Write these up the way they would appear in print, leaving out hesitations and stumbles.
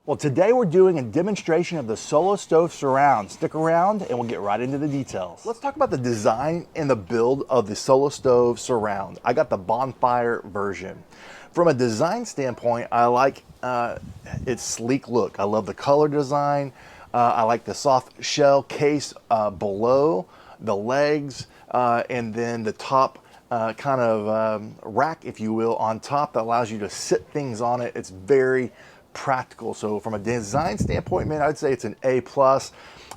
Well, today we're doing a demonstration of the Solo Stove Surround. Stick around and we'll get right into the details. Let's talk about the design and the build of the Solo Stove Surround. I got the bonfire version. From a design standpoint, I like its sleek look. I love the color design. I like the soft shell case below, the legs, and then the top kind of rack, if you will, on top that allows you to sit things on it. It's very practical. So from a design standpoint, man, I'd say it's an A+.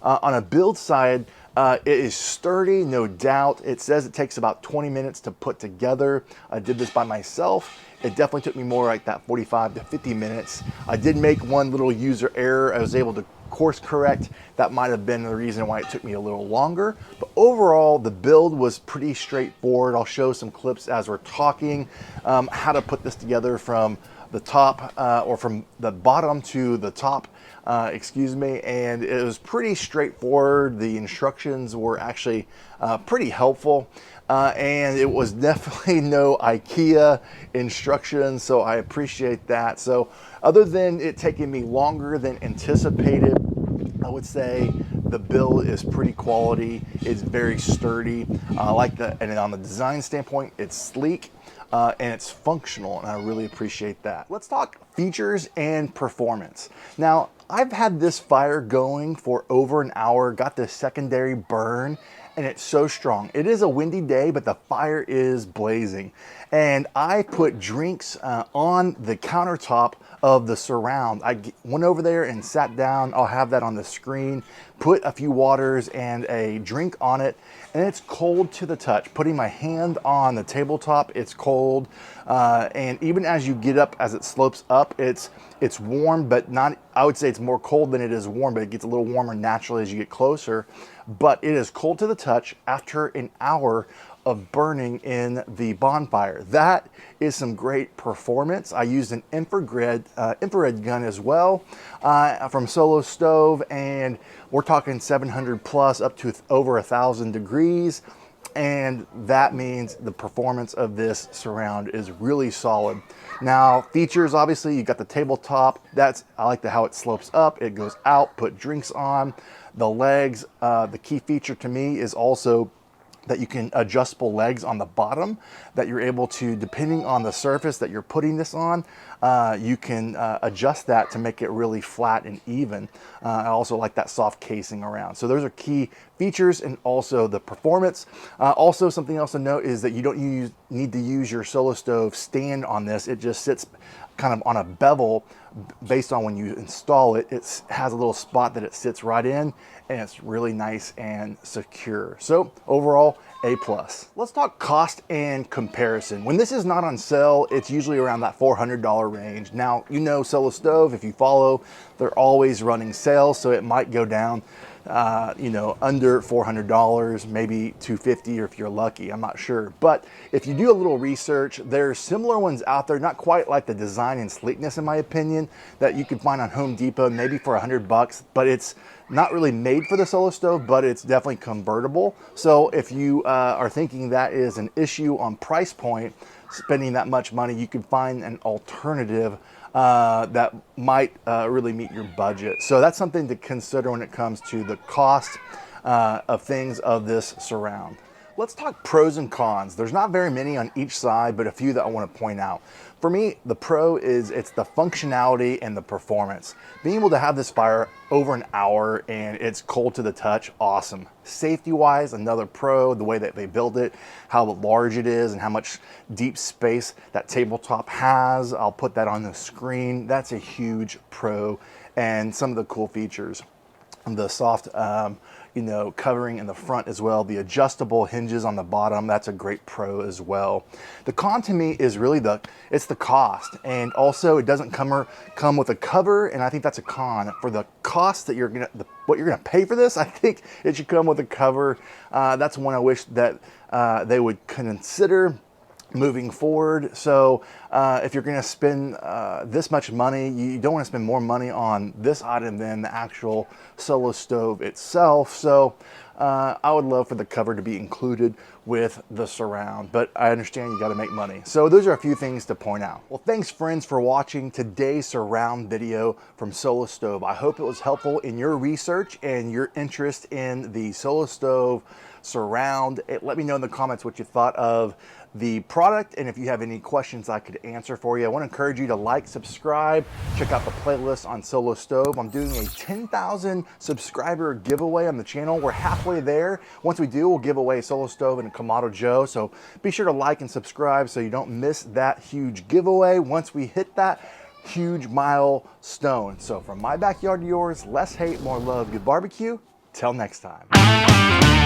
On a build side, it is sturdy, no doubt. It says it takes about 20 minutes to put together. I did this by myself. It definitely took me more like that 45 to 50 minutes. I did make one little user error. I was able to course correct. That might have been the reason why it took me a little longer. But overall, the build was pretty straightforward. I'll show some clips as we're talking, how to put this together from the top or from the bottom to the top, excuse me, and it was pretty straightforward. The instructions were actually pretty helpful, and it was definitely no IKEA instructions, so I appreciate that. So other than it taking me longer than anticipated, I would say the build is pretty quality. It's very sturdy. I like that, and on the design standpoint, it's sleek. And it's functional, and I really appreciate that. Let's talk features and performance. Now, I've had this fire going for over an hour, got the secondary burn, and it's so strong. It is a windy day, but the fire is blazing. And I put drinks on the countertop of the Surround. I went over there and sat down. I'll have that on the screen. Put a few waters and a drink on it, and it's cold to the touch. Putting my hand on the tabletop, it's cold. And even as you get up, as it slopes up, it's warm, but not, I would say it's more cold than it is warm, but it gets a little warmer naturally as you get closer. But it is cold to the touch after an hour of burning in the bonfire. That is some great performance. I used an infrared gun as well from Solo Stove, and we're talking 700 plus up to over 1,000 degrees. And that means the performance of this Surround is really solid. Now, features, obviously, you got the tabletop. I like how it slopes up, it goes out, put drinks on. The legs, the key feature to me is also that you can adjustable legs on the bottom, that you're able to, depending on the surface that you're putting this on, you can adjust that to make it really flat and even. I also like that soft casing around. So those are key features, and also the performance. Also, something else to note is that you don't need to use your Solo Stove stand on this. It just sits kind of on a bevel based on when you install it. It has a little spot that it sits right in, and it's really nice and secure. So overall, A+. Let's talk cost and comparison. When this is not on sale, it's usually around that $400 range. Now, you know Solo Stove, if you follow, they're always running sales, so it might go down under $400, maybe $250, or if you're lucky, I'm not sure. But if you do a little research, there's similar ones out there, not quite like the design and sleekness, in my opinion, that you can find on Home Depot, maybe for $100, but it's not really made for the Solo Stove, but it's definitely convertible. So if you are thinking that is an issue on price point, spending that much money, you can find an alternative that might really meet your budget. So that's something to consider when it comes to the cost of things of this Surround. Let's talk pros and cons. There's not very many on each side, but a few that I want to point out. For me, the pro is it's the functionality and the performance. Being able to have this fire over an hour and it's cold to the touch, awesome. Safety-wise, another pro, the way that they build it, how large it is, and how much deep space that tabletop has. I'll put that on the screen. That's a huge pro, and some of the cool features. The soft covering in the front as well, the adjustable hinges on the bottom, that's a great pro as well. The con to me is really it's the cost, and also it doesn't come with a cover, and I think that's a con. For the cost that what you're gonna pay for this, I think it should come with a cover. That's one I wish that they would consider. moving forward. So if you're gonna spend this much money, you don't wanna spend more money on this item than the actual Solo Stove itself. So I would love for the cover to be included with the surround, but I understand you gotta make money. So those are a few things to point out. Well, thanks friends for watching today's surround video from Solo Stove. I hope it was helpful in your research and your interest in the Solo Stove surround. Let me know in the comments what you thought of the product, and if you have any questions I could answer for you. I want to encourage you to like, subscribe, check out the playlist on Solo Stove. I'm doing a 10,000 subscriber giveaway on the channel. We're halfway there. Once we do, we'll give away a Solo Stove and a Kamado Joe, so be sure to like and subscribe so you don't miss that huge giveaway once we hit that huge milestone. So from my backyard to yours, less hate, more love, good barbecue. Till next time.